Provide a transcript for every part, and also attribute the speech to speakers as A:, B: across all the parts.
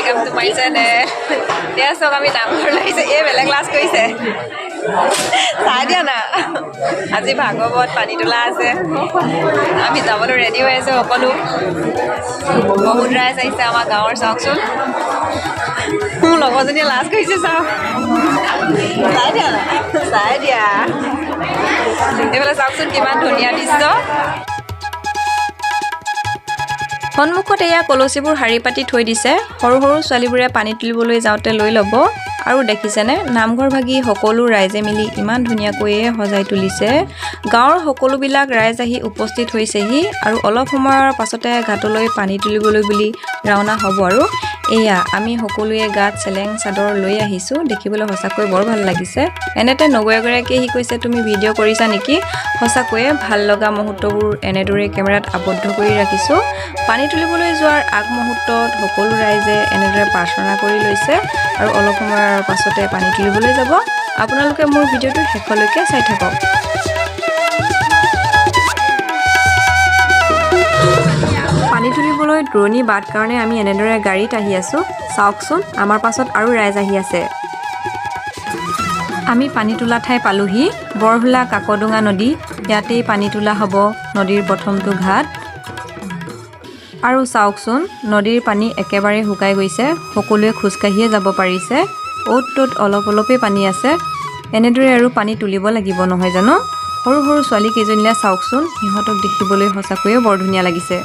A: কামটো মাৰিছেনে এতিয়া চাওক আমি নামঘৰ লাগিছে এই বেলেগ ক্লাছ কৰিছে চাই দিয়া না আজি ভাগৱত পানী তোলা আছে আমি যাবলৈ ৰেডি হৈ আছোঁ সকলো বহুত ৰাইজ আহিছে আমাৰ গাঁৱৰ চাওকচোন মোৰ লগৰজনীয়ে লাজ কৰিছে চাওক চাই দিয়া না চাই দিয়া এইফালে চাওকচোন কিমান ধুনীয়া দৃশ্য সন্মুখত এয়া কলচীবোৰ শাৰী পাতি থৈ দিছে সৰু সৰু ছোৱালীবোৰে পানী তুলিবলৈ যাওঁতে লৈ ল'ব আৰু দেখিছেনে নামঘৰ ভাগি সকলো ৰাইজে মিলি ইমান ধুনীয়াকৈ সজাই তুলিছে গাঁৱৰ সকলোবিলাক ৰাইজ আহি উপস্থিত হৈছেহি আৰু অলপ সময়ৰ পাছতে ঘাটলৈ পানী তুলিবলৈ বুলি ৰাওনা হ'ব আৰু এয়া আমি সকলোৱে গাত চেলেং চাদৰ লৈ আহিছোঁ দেখিবলৈ সঁচাকৈ বৰ ভাল লাগিছে এনেতে নগৈগৰাকীয়ে আহি কৈছে তুমি ভিডিঅ' কৰিছা নেকি সঁচাকৈয়ে ভাল লগা মুহূৰ্তবোৰ এনেদৰে কেমেৰাত আবদ্ধ কৰি ৰাখিছোঁ পানী তুলিবলৈ যোৱাৰ আগমুহূৰ্তত সকলো ৰাইজে এনেদৰে প্ৰাৰ্থনা কৰি লৈছে আৰু অলপ সময়ৰ পাছতে পানী তুলিবলৈ যাব আপোনালোকে মোৰ ভিডিঅ'টো শেষলৈকে চাই থাকক পানী তুলিবলৈ দূৰণি বাট কাৰণে আমি এনেদৰে গাড়ীত আহি আছোঁ চাওকচোন আমাৰ পাছত আৰু ৰাইজ আহি আছে আমি পানী তোলা ঠাই পালোহি বৰহোলা কাকডোঙা নদী ইয়াতেই পানী তোলা হ'ব নদীৰ প্ৰথমটো ঘাট আৰু চাওকচোন নদীৰ পানী একেবাৰে শুকাই গৈছে সকলোৱে খোজকাঢ়িয়ে যাব পাৰিছে অ'ত ত'ত অলপ অলপেই পানী আছে এনেদৰে আৰু পানী তুলিব লাগিব নহয় জানো সৰু সৰু ছোৱালী কেইজনীলে চাওকচোন সিহঁতক দেখিবলৈ সঁচাকৈয়ে বৰ ধুনীয়া লাগিছে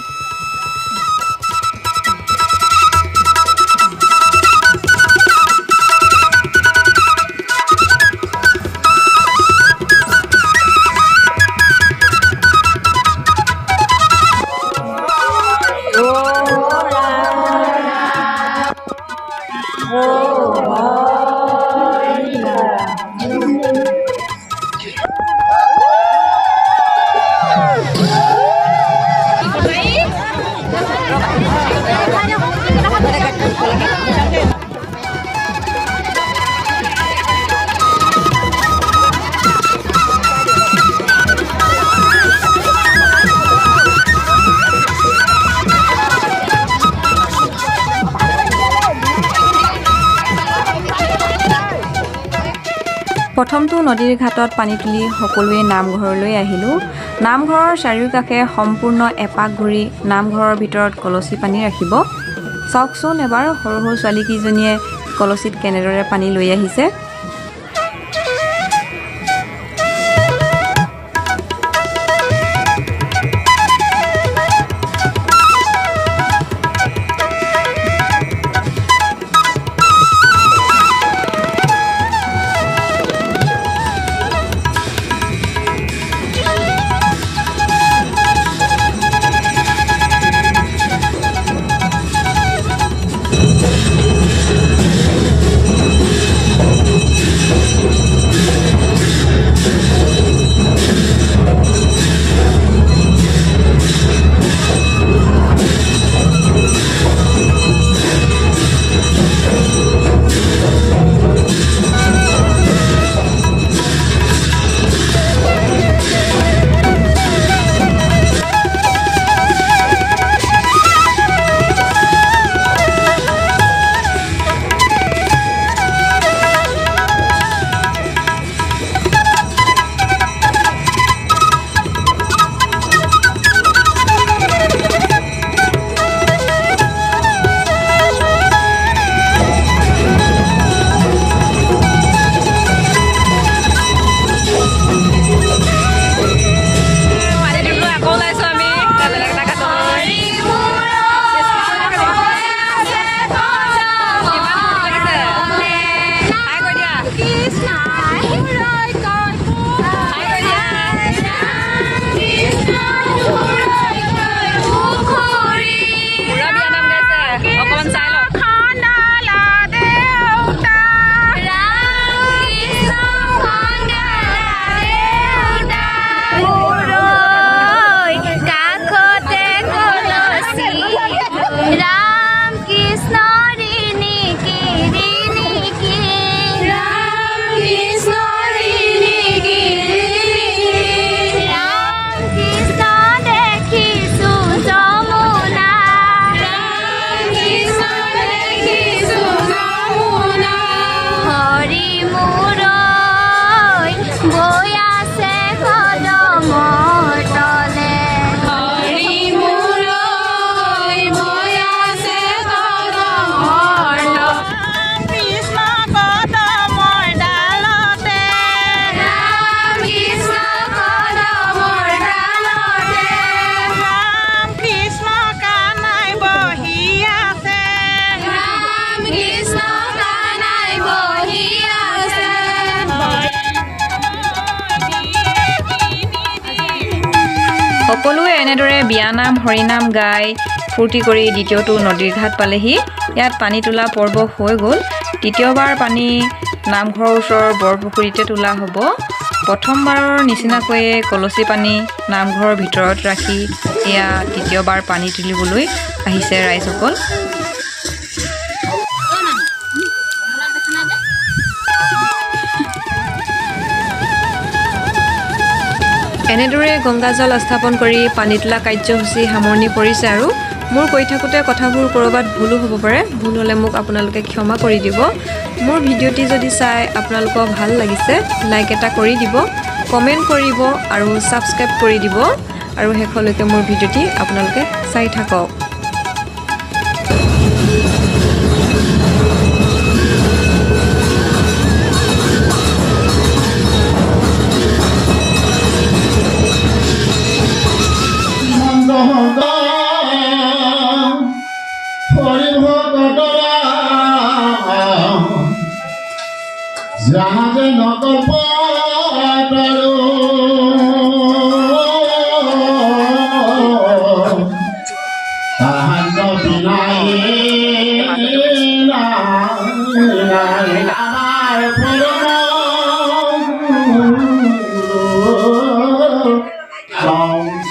A: প্ৰথমটো নদীৰ ঘাটত পানী তুলি সকলোৱে নামঘৰলৈ আহিলোঁ নামঘৰৰ চাৰিওকাষে সম্পূৰ্ণ এপাক ঘূৰি নামঘৰৰ ভিতৰত কলচী পানী ৰাখিব চাওকচোন এবাৰ সৰু সৰু ছোৱালীকেইজনীয়ে কলচীত কেনেদৰে পানী লৈ আহিছে সকলোৱে এনেদৰে বিয়ানাম হৰিনাম গাই ফূৰ্তি কৰি দ্বিতীয়টো নদীৰ ঘাট পালেহি। ইয়াত পানী তোলা পৰ্ব হৈ গ'ল। দ্বিতীয়বাৰ পানী নামঘৰৰ ওচৰৰ বৰপুখুৰীতে তোলা হ'ব। প্ৰথমবাৰৰ নিচিনাকৈয়ে কলচী পানী নামঘৰৰ ভিতৰত ৰাখি এয়া দ্বিতীয়বাৰ পানী তুলিবলৈ আহিছে ৰাইজসকল। এনেদৰে গংগাজল স্থাপন কৰি পানী তোলা কাৰ্যসূচী সামৰণি পৰিছে। আৰু মোৰ কৈ থাকোঁতে কথাবোৰ ক'ৰবাত ভুলো হ'ব পাৰে, ভুল হ'লে মোক আপোনালোকে ক্ষমা কৰি দিব। মোৰ ভিডিঅ'টি যদি চাই আপোনালোকৰ ভাল লাগিছে লাইক এটা কৰি দিব, কমেণ্ট কৰিব আৰু ছাবস্ক্ৰাইব কৰি দিব। আৰু শেষলৈকে মোৰ ভিডিঅ'টি আপোনালোকে চাই থাকক।
B: জাহাজে নকল পাতালো সাহায্য বিনাই আমার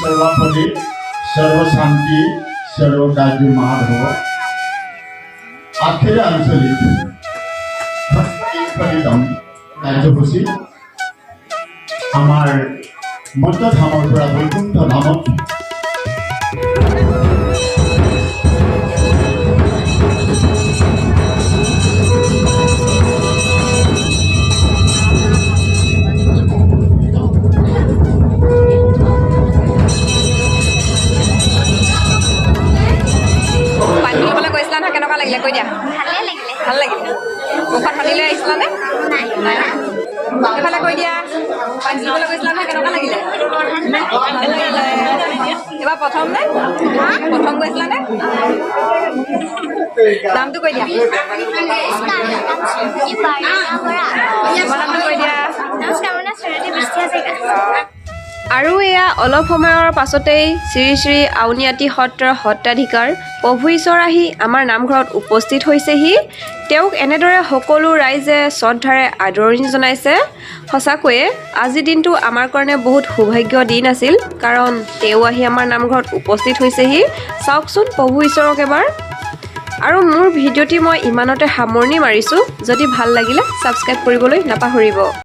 B: সর্বপতি সর্বশান্তি সর্বকার্য মাধব আখের আঞ্চলিক কাৰ্যসূচী আমাৰ মধ্যধামৰ পৰা বৈকুণ্ঠ ধামত
A: পানী তুলিবলৈ গৈছিলা নহয়, কেনেকুৱা লাগিলে কৈ দিয়া। ভাল লাগিলে। মুখত পানী লৈ আহিছিলা নে? নাই। সেইফালে কৈ দিয়া। পানী তুলিবলৈ গৈছিলা নহয়, কেনেকুৱা লাগিলে? এইবাৰ প্ৰথম নে? প্ৰথম গৈছিলা নে? নামটো কৈ দিয়া। তোমাৰ নামটো কৈ দিয়া। আৰু এয়া অলপ সময়ৰ পাছতেই শ্ৰী শ্ৰী আউনীআটী সত্ৰৰ সত্ৰাধিকাৰ প্ৰভু ঈশ্বৰ আহি আমাৰ নামঘৰত উপস্থিত হৈছেহি। তেওঁক এনেদৰে সকলো ৰাইজে শ্ৰদ্ধাৰে আদৰণি জনাইছে। সঁচাকৈয়ে আজিৰ দিনটো আমাৰ কাৰণে বহুত সৌভাগ্য দিন আছিল, কাৰণ তেওঁ আহি আমাৰ নামঘৰত উপস্থিত হৈছেহি। চাওকচোন প্ৰভু ঈশ্বৰক এবাৰ। আৰু মোৰ ভিডিঅ'টি মই ইমানতে সামৰণি মাৰিছোঁ। যদি ভাল লাগিলে ছাবস্ক্ৰাইব কৰিবলৈ নাপাহৰিব।